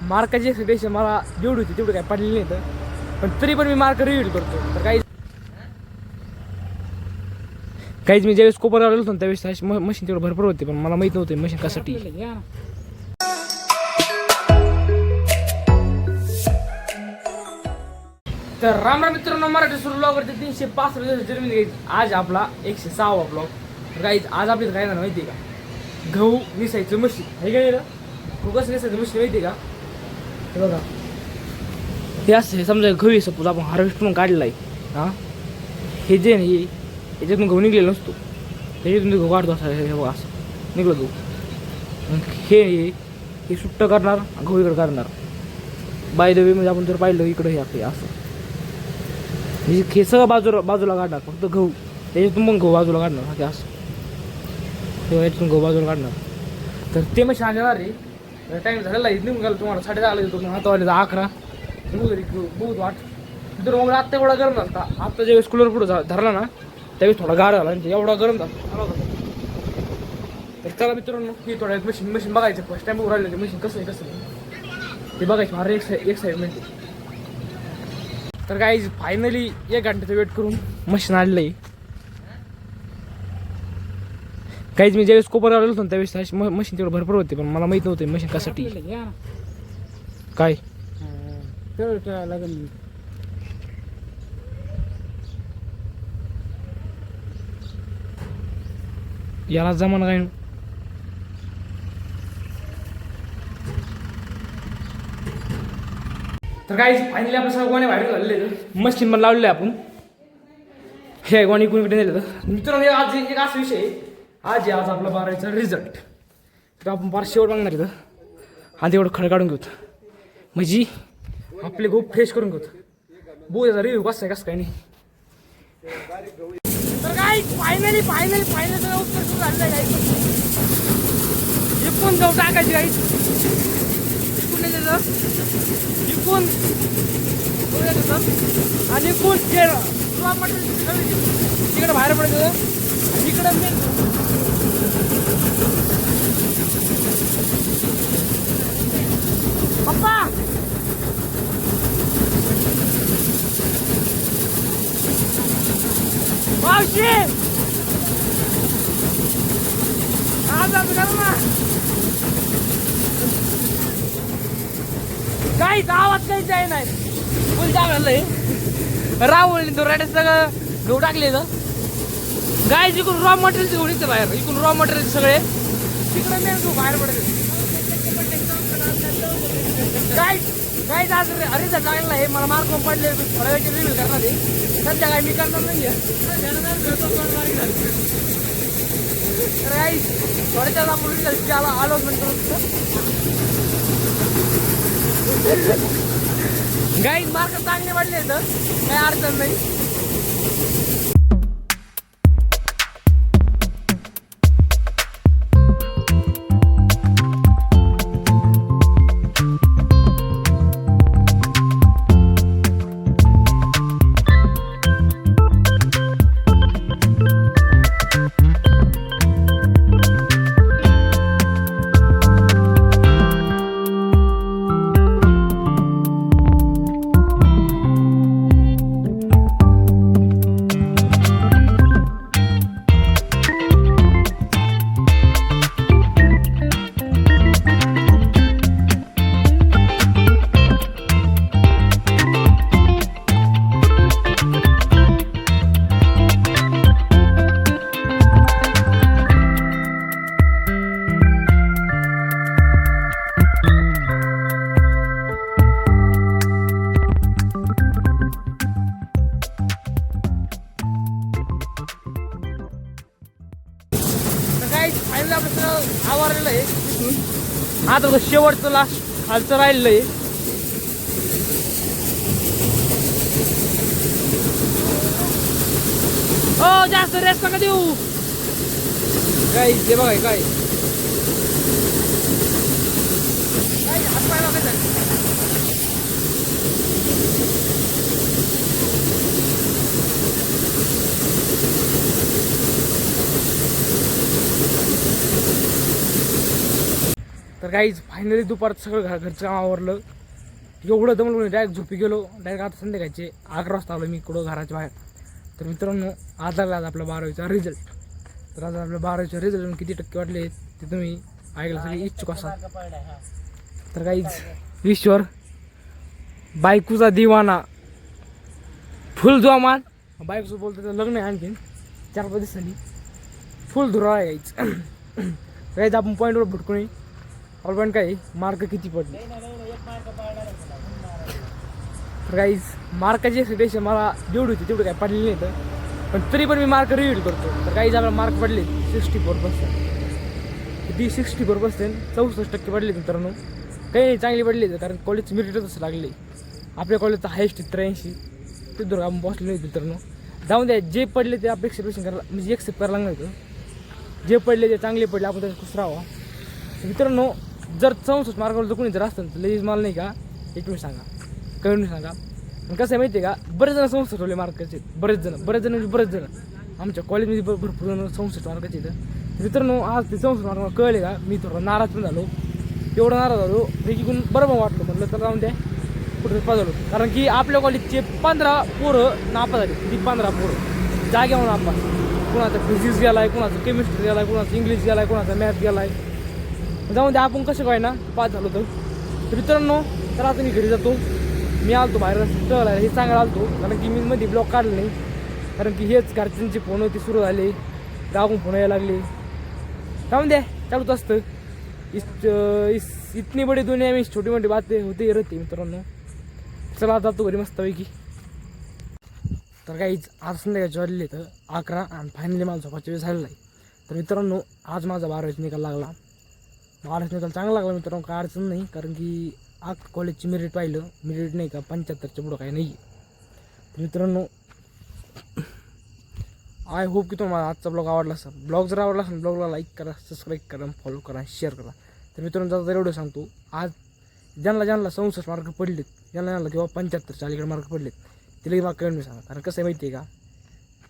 मार्काची expectation मला जेवढी होती तेवढं काय पडलेली नाही तर, पण तरी पण मी मार्क रिव्हील करतो. तर काहीच मी ज्यावेळेस कोपर आलो होतो त्यावेळेस मशीन तेवढं भरपूर होते, पण मला माहीत नव्हते मशीन कशासाठी. तर राम मित्रांनो, मराठी सुरू ब्लॉगवरती 365 दिवस जर्मनी. आज आपला 106वा ब्लॉग. तर काही आज आपल्याला काय झालं माहिती आहे का, गहू निसायचं मशीन आहे का. गहू कसं निसायचं मशीन माहिती आहे का, हे बघा. हे असं समजा गहू आहे, सपोज आपण हार्वेस्ट म्हणून काढला आहे. हां, हे जे नाही याच्यातून गहू निघलेला नसतो, त्याच्यातून गहू काढतो असं. हे बघा असं निघलं गहू. हे सुट्ट करणार, गहू इकडं करणार. बाय द वे म्हणजे आपण जर पाहिलं इकडं हे आपले असं हे सगळं बाजूला काढणार, फक्त गहू त्याच्यातून मग गहू बाजूला काढणार. ते असं तेव्हा याच्यातून गहू बाजूला काढणार. तर ते मग छान येणार रे. टाईम झालेला आहे, निघून गेला तुम्हाला 10:30 येतो. आता वाजता 11 बहुत वाट. तर मग आत्ता एवढा गरम झाला. आत्ता ज्यावेळेस कूलर पुढं धरला ना त्यावेळेस थोडा गार झाला, म्हणजे एवढा गरम झाला. तर चला मित्रांनो, ही थोड्या मशीन बघायचं. फर्स्ट टाइम बघून राहिलं ते मशीन कसं आहे कसं नाही ते बघायचं. फार एक्साइटमेंट आहे. तर काही फायनली 1 घंट्याचं वेट करून मशीन आणलं आहे. काहीच मी ज्यावेळेस कोपर आलो होतो त्यावेळेस मशीन तेवढं भरपूर होते, पण मला माहीत नव्हतं मशीन कशासाठी. काय याला जमान काय. तर काही फायनली आपण सगळं गोण्या बाहेर झालेलं मशीन पण लावलेलं आहे आपण. हे गोणी कुणीकडे नेलं तर मित्रांनो, आज एक असा विषय आहे. आज आपला 12वीचा रिझल्ट. तर आपण फार शेवट मागणार इथं आणि तेवढं खड काढून घेऊ, म्हणजे आपले खूप फ्रेश करून घेऊ. बघू याचा रिव्ह्यू कसं आहे कसं काय नाही. तर काय फायनली सगळं उत्तर सुरू झालेलं आहे. इकून गहू टाकायची काही इकून आणि इकून तिकडे बाहेर पडायचं. इकडं मेन पप्पा मावशी काहीच आवाज काहीच आहे नाही. फुल टाकलंय राहुल दोराडे सगळं गहू टाकले तर गाय जिकडून रॉ मटेरियल घेऊन येते बाहेर. इकडून रॉ मटेरियल सगळे तिकडे मेन तू बाहेर पडते. काय आज अरे चांगला आहे. मला मार्क पडले थोड्या वेळची रिव्ह्यू करणार आहे. सध्या काय मी करणार नाही. तर काही थोड्याच्याच आपण रिझल्टला अनाउन्समेंट करू. गाई मार्क चांगले पडले तर काही अडचण नाही. फायनल आपलं सगळं आवरलेलं आहे. आता शेवटचं लास्ट खालचं राहिलेलं आहे. हो जास्त रेस्ट नका देऊ. काय ते बघा काय हात पाय बघायचं. तर काहीच फायनली दुपारचं सगळं घरचं काम आवरलं. एवढं दमलं डायरेक्ट झोपी गेलो. डायरेक्ट आता संध्याकाळचे 11 वाजता आलो मी कुठं घराच्या बाहेर. तर मित्रांनो आज लागला आज आपला 12वीचा रिझल्ट. तर आज आपल्या 12वीचा रिझल्ट किती टक्के वाटले ते तुम्ही ऐकलं सगळे इच्छुक असाल. तर काहीच ईश्वर बायकोचा दिवाना फुल जोमान बायकोचं बोलतो तर लग्न आहे आणखीन 4-5 दिवसांनी फुल धुरा आहे काहीच. काहीच आपण पॉईंटवर भटकून येईल. ऑल पॉईंट काय मार्क किती पडले तर काहीच मार्काची एक्सपेक्टेशन मला जेवढी होती तेवढं काय पडलेली नाही तर पण तरी पण मी मार्क रिव्हील करतो. तर काहीच आपल्याला मार्क पडले 64%. किती 64% 64% पडले मित्रांनो. काही नाही चांगली पडली कारण कॉलेजचं मेरिटच असं लागले. आपल्या कॉलेजचं हायेस्ट 83 ते दूर आपण बसले नाही मित्रांनो. जाऊन द्या जे पडले ते आपण एक्सेप्टेशन करायला म्हणजे एक्सेप्ट करायला लागणार होतं. जे पडले ते चांगले पडले आपण त्याच्यात खुश राहावं. मित्रांनो जर 64 मार्कावर जर कोणी जर असतं तर लगेच मला नाही का एक तुम्ही सांगा कळून सांगा. आणि कसं आहे माहिती आहे का बरेच जण 64 ठेवले मार्काचे बरेच जण म्हणजे बरेच जण आमच्या कॉलेजमध्ये भरपूर जण 64 मार्काचे तर मित्रांनो आज ते 64 मार्क कळले का मी थोडं नाराज पण झालो. एवढं नाराज झालो पैकीकडून बरोबर वाटलं म्हटलं तर जाऊन द्या कुठं पास झालो. कारण की आपल्या कॉलेजचे 15 पोरं नापास झाले. किती 15 पोरं जाग्यावर नापास. कुणाचा फिजिक्स गेलाय कुणाचा केमिस्ट्री गेलाय कुणाचा इंग्लिश गेलाय कुणाचा मॅथ गेलाय. जाऊन द्या आपण कसं काय ना पास झालो तर मित्रांनो. तर आता मी घरी जातो. मी आलतो बाहेर स्थळाला हे सांगायला आलतो कारण की मी मध्ये ब्लॉग काढलं नाही कारण की हेच घरच्यांचे फोन होते सुरू झाले गावून फोन यायला लागले. जाऊन द्या चालूच असतं. इतनी बडी दुनिया में छोटी मोठी बातें होती रहती मित्रांनो. चला जातो घरी मस्तपैकी. तर काहीच आज संध्याकाळचे वाजले तर 11 आणि फायनली माझा झोपाचा वेळ झालेला आहे. तर मित्रांनो आज माझा 12वीचा निकाल लागला. 12वीचा निकाल चांगला लागला मित्रांनो काय अडचण नाही कारण की आज कॉलेजची मेरिट पाहिलं मेरिट नाही का 75च्या पुढं काही नाही आहे. तर मित्रांनो आय होप की तुम्हाला आजचा ब्लॉग आवडला असेल. ब्लॉग जर आवडला असेल ब्लॉगला लाईक करा सबस्क्राईब करा फॉलो करा शेअर करा. तर मित्रांनो आता एवढं सांगतो आज ज्यांना 64 मार्क पडलेत ज्यांना किंवा 75 अलीकडे मार्क पडलेत तिला मार्क कमी सांगा. कारण कसं आहे माहिती आहे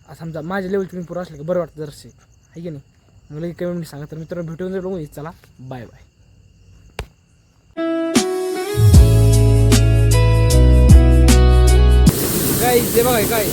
का समजा माझ्या लेवलची मी पुरं असलं का बरं वाटतं जरसे आहे की नाही मला कमेंट सांगा. तर मित्रांनो भेटून जर बघू चला बाय बाय. काय ते बघाय काय